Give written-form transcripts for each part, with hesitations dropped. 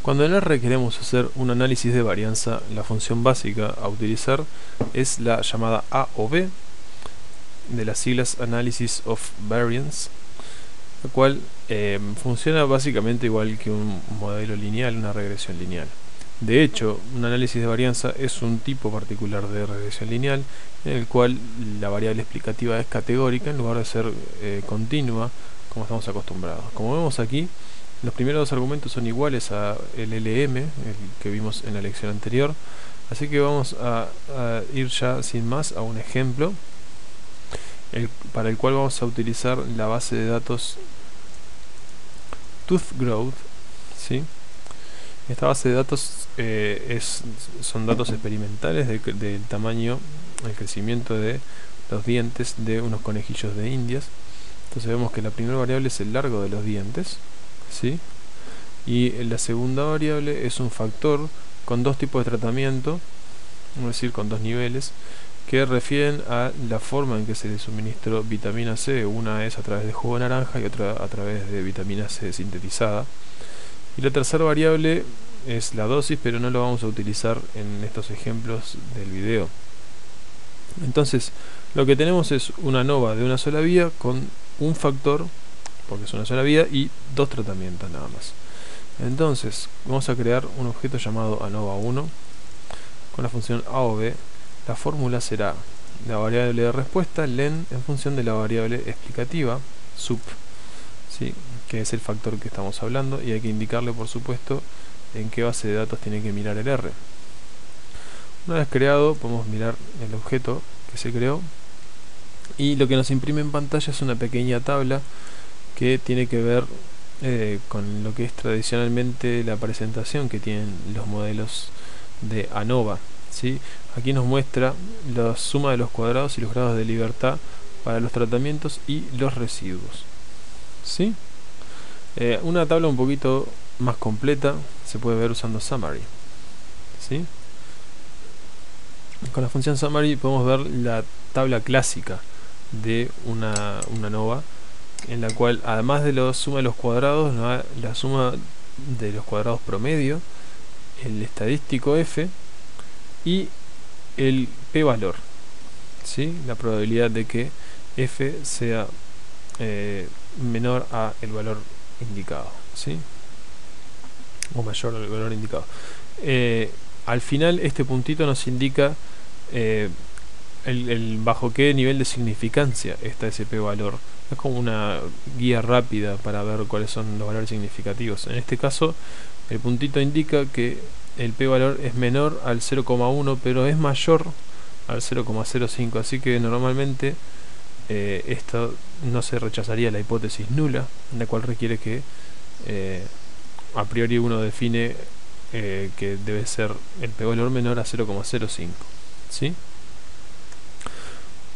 Cuando en R queremos hacer un análisis de varianza, la función básica a utilizar es la llamada AOV, de las siglas Analysis of Variance, la cual funciona básicamente igual que un modelo lineal, una regresión lineal. De hecho, un análisis de varianza es un tipo particular de regresión lineal en el cual la variable explicativa es categórica en lugar de ser continua como estamos acostumbrados. Como vemos aquí, los primeros dos argumentos son iguales a el LM, el que vimos en la lección anterior, así que vamos a ir ya sin más a un ejemplo para el cual vamos a utilizar la base de datos Tooth Growth, ¿sí? Esta base de datos son datos experimentales del tamaño, el crecimiento de los dientes de unos conejillos de Indias. Entonces vemos que la primera variable es el largo de los dientes, ¿sí? Y la segunda variable es un factor con dos tipos de tratamiento, es decir, con dos niveles, que refieren a la forma en que se le suministró vitamina C. Una es a través de jugo de naranja y otra a través de vitamina C sintetizada. Y la tercera variable es la dosis, pero no lo vamos a utilizar en estos ejemplos del video. Entonces, lo que tenemos es una ANOVA de una sola vía con un factor, porque es una sola vía, y dos tratamientos nada más. Entonces, vamos a crear un objeto llamado ANOVA1 con la función AOV. La fórmula será la variable de respuesta len en función de la variable explicativa sup, ¿sí? Que es el factor que estamos hablando, y hay que indicarle, por supuesto, en qué base de datos tiene que mirar el R. Una vez creado, podemos mirar el objeto que se creó, y lo que nos imprime en pantalla es una pequeña tabla que tiene que ver con lo que es tradicionalmente la presentación que tienen los modelos de ANOVA, ¿sí? Aquí nos muestra la suma de los cuadrados y los grados de libertad para los tratamientos y los residuos, ¿sí? Una tabla un poquito más completa se puede ver usando Summary, ¿sí? Con la función Summary podemos ver la tabla clásica de una ANOVA, en la cual además de la suma de los cuadrados, la suma de los cuadrados promedio, el estadístico F y el p-valor, ¿sí? La probabilidad de que F sea menor a el valor indicado, ¿sí? O mayor al valor indicado. Al final este puntito nos indica bajo qué nivel de significancia está ese p-valor. Es como una guía rápida para ver cuáles son los valores significativos. En este caso, el puntito indica que el p-valor es menor al 0,1, pero es mayor al 0,05, así que normalmente esto no se rechazaría la hipótesis nula, la cual requiere que a priori uno define que debe ser el p-valor menor a 0,05, ¿sí?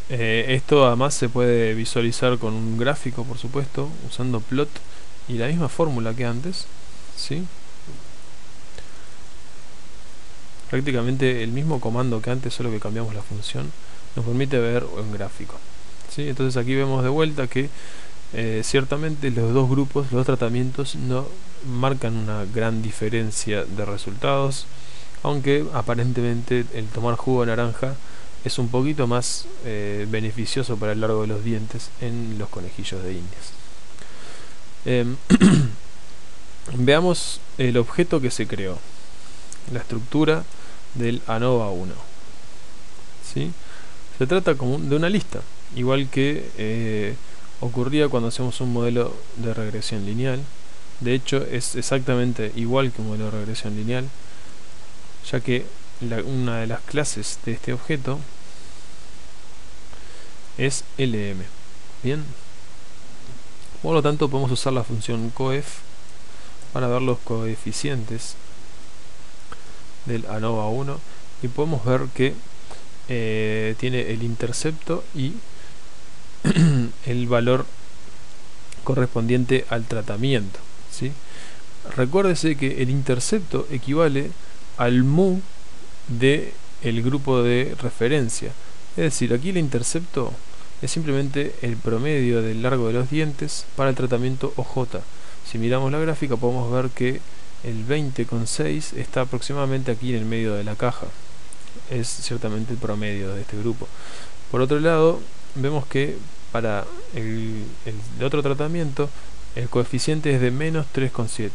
Esto además se puede visualizar con un gráfico, por supuesto, usando plot y la misma fórmula que antes, ¿sí? Prácticamente el mismo comando que antes, solo que cambiamos la función, nos permite ver un gráfico, ¿sí? Entonces aquí vemos de vuelta que ciertamente los dos grupos, los dos tratamientos no marcan una gran diferencia de resultados, aunque aparentemente el tomar jugo de naranja es un poquito más beneficioso para el largo de los dientes en los conejillos de Indias. Veamos el objeto que se creó, la estructura del ANOVA1, ¿sí? Se trata de una lista, igual que ocurría cuando hacemos un modelo de regresión lineal. De hecho, es exactamente igual que un modelo de regresión lineal, ya que una de las clases de este objeto es LM. Bien, por lo tanto podemos usar la función coef para ver los coeficientes del ANOVA1, y podemos ver que tiene el intercepto y el valor correspondiente al tratamiento, ¿sí? Recuérdese que el intercepto equivale al mu de el grupo de referencia, es decir, aquí el intercepto es simplemente el promedio del largo de los dientes para el tratamiento OJ. Si miramos la gráfica podemos ver que el 20,6 está aproximadamente aquí en el medio de la caja. Es ciertamente el promedio de este grupo. Por otro lado, vemos que para el otro tratamiento el coeficiente es de menos 3,7.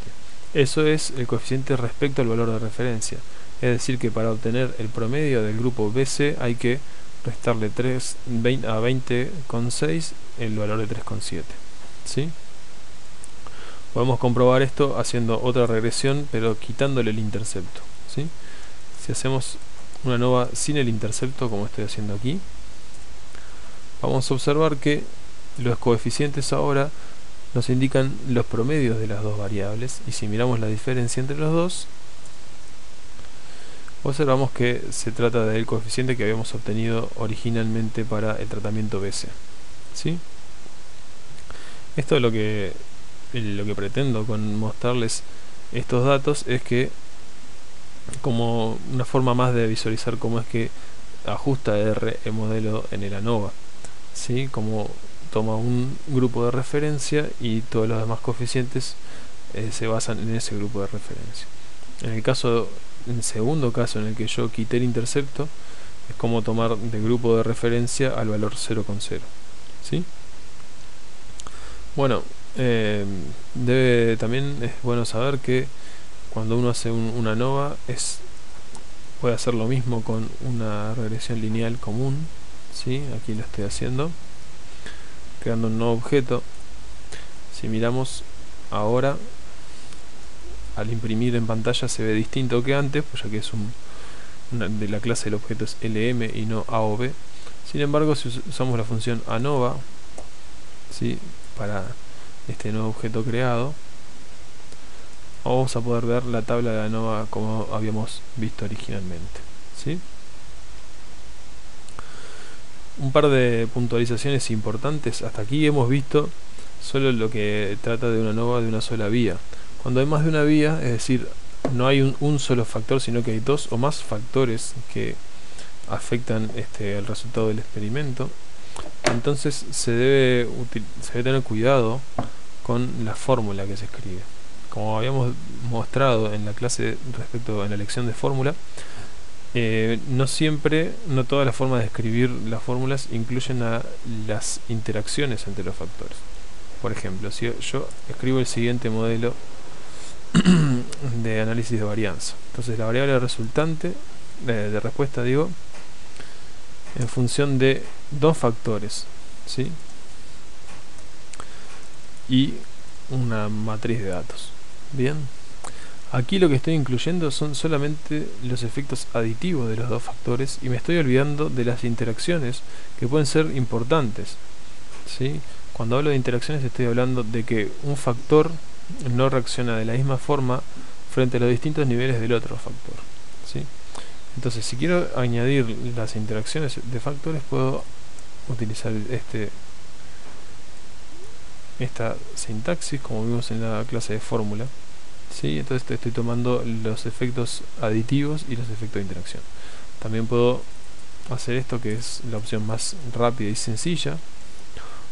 Eso es el coeficiente respecto al valor de referencia. Es decir, que para obtener el promedio del grupo BC hay que restarle 20 a 20,6 el valor de 3,7. ¿Sí? Podemos comprobar esto haciendo otra regresión, pero quitándole el intercepto. ¿Sí? Si hacemos una ANOVA sin el intercepto, como estoy haciendo aquí, vamos a observar que los coeficientes ahora nos indican los promedios de las dos variables, y si miramos la diferencia entre los dos, observamos que se trata del coeficiente que habíamos obtenido originalmente para el tratamiento BC. ¿Sí? Esto es lo que pretendo con mostrarles estos datos, es que como una forma más de visualizar cómo es que ajusta R el modelo en el ANOVA. ¿Sí? Como toma un grupo de referencia y todos los demás coeficientes se basan en ese grupo de referencia. En el segundo caso, en el que yo quité el intercepto, es como tomar de grupo de referencia al valor 0,0. ¿Sí? Bueno, también es bueno saber que cuando uno hace una ANOVA puede hacer lo mismo con una regresión lineal común. ¿Sí? Aquí lo estoy haciendo, creando un nuevo objeto. Si miramos ahora, al imprimir en pantalla se ve distinto que antes, pues ya que es de la clase del objeto es LM y no AOV. Sin embargo, si usamos la función ANOVA, ¿sí?, para este nuevo objeto creado, vamos a poder ver la tabla de ANOVA como habíamos visto originalmente. ¿Sí? Un par de puntualizaciones importantes. Hasta aquí hemos visto solo lo que trata de una ANOVA de una sola vía. Cuando hay más de una vía, es decir, no hay un solo factor, sino que hay dos o más factores que afectan el resultado del experimento, entonces se debe tener cuidado con la fórmula que se escribe. Como habíamos mostrado en la clase respecto a la elección de fórmula, no todas las formas de escribir las fórmulas incluyen las interacciones entre los factores. Por ejemplo, si yo escribo el siguiente modelo de análisis de varianza, entonces la variable resultante de respuesta, digo, en función de dos factores, ¿sí?, y una matriz de datos. Bien, aquí lo que estoy incluyendo son solamente los efectos aditivos de los dos factores, y me estoy olvidando de las interacciones que pueden ser importantes. ¿Sí? Cuando hablo de interacciones estoy hablando de que un factor no reacciona de la misma forma frente a los distintos niveles del otro factor. ¿Sí? Entonces, si quiero añadir las interacciones de factores, puedo utilizar esta sintaxis, como vimos en la clase de fórmula. ¿Sí? Entonces estoy tomando los efectos aditivos y los efectos de interacción. También puedo hacer esto, que es la opción más rápida y sencilla,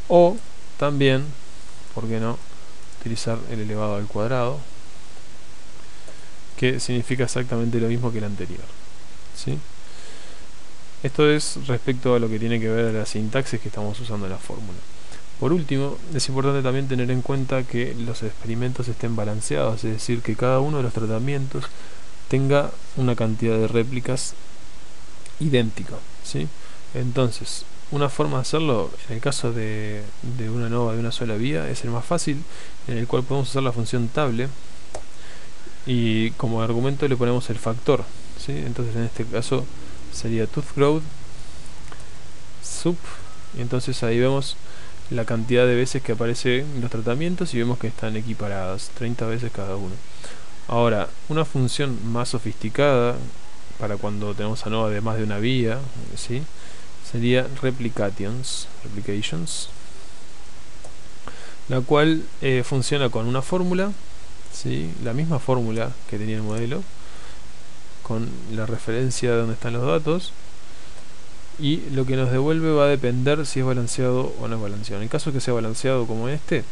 o también, ¿por qué no?, utilizar el elevado al cuadrado, que significa exactamente lo mismo que el anterior. ¿Sí? Esto es respecto a lo que tiene que ver a la sintaxis que estamos usando en la fórmula. Por último, es importante también tener en cuenta que los experimentos estén balanceados, es decir, que cada uno de los tratamientos tenga una cantidad de réplicas idéntica. ¿Sí? Entonces, una forma de hacerlo, en el caso de una ANOVA de una sola vía, es el más fácil, en el cual podemos usar la función table y como argumento le ponemos el factor. ¿Sí? Entonces en este caso sería tooth growth sub, y entonces ahí vemos la cantidad de veces que aparecen los tratamientos y vemos que están equiparadas, 30 veces cada uno. Ahora, una función más sofisticada para cuando tenemos ANOVA de más de una vía, ¿sí?, sería replications, la cual funciona con una fórmula, ¿sí?, la misma fórmula que tenía el modelo, con la referencia de donde están los datos, y lo que nos devuelve va a depender si es balanceado o no es balanceado. En el caso que sea balanceado como este,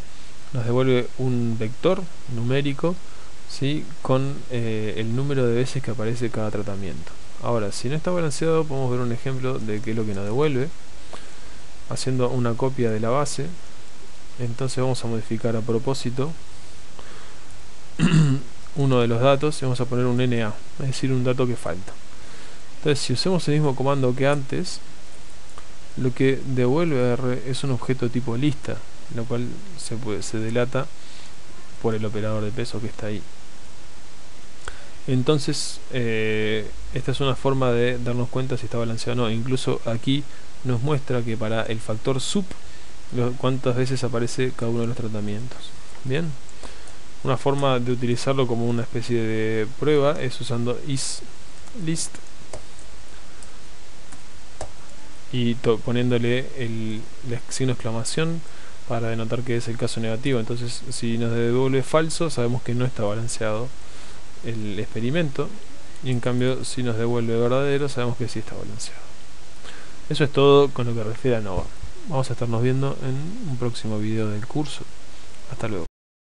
nos devuelve un vector numérico ¿sí? Con el número de veces que aparece cada tratamiento. Ahora, si no está balanceado, podemos ver un ejemplo de qué es lo que nos devuelve, haciendo una copia de la base. Entonces vamos a modificar a propósito uno de los datos y vamos a poner un NA, es decir, un dato que falta. Entonces, si usamos el mismo comando que antes, lo que devuelve R es un objeto tipo lista, lo cual se delata por el operador de peso que está ahí. Entonces, esta es una forma de darnos cuenta si está balanceado o no. Incluso aquí nos muestra que para el factor sub, cuántas veces aparece cada uno de los tratamientos. Bien, una forma de utilizarlo como una especie de prueba es usando isList y poniéndole el signo de exclamación para denotar que es el caso negativo. Entonces, si nos devuelve falso, sabemos que no está balanceado el experimento, y en cambio si nos devuelve verdadero, sabemos que sí está balanceado. Eso es todo con lo que refiere a ANOVA. Vamos a estarnos viendo en un próximo video del curso. Hasta luego.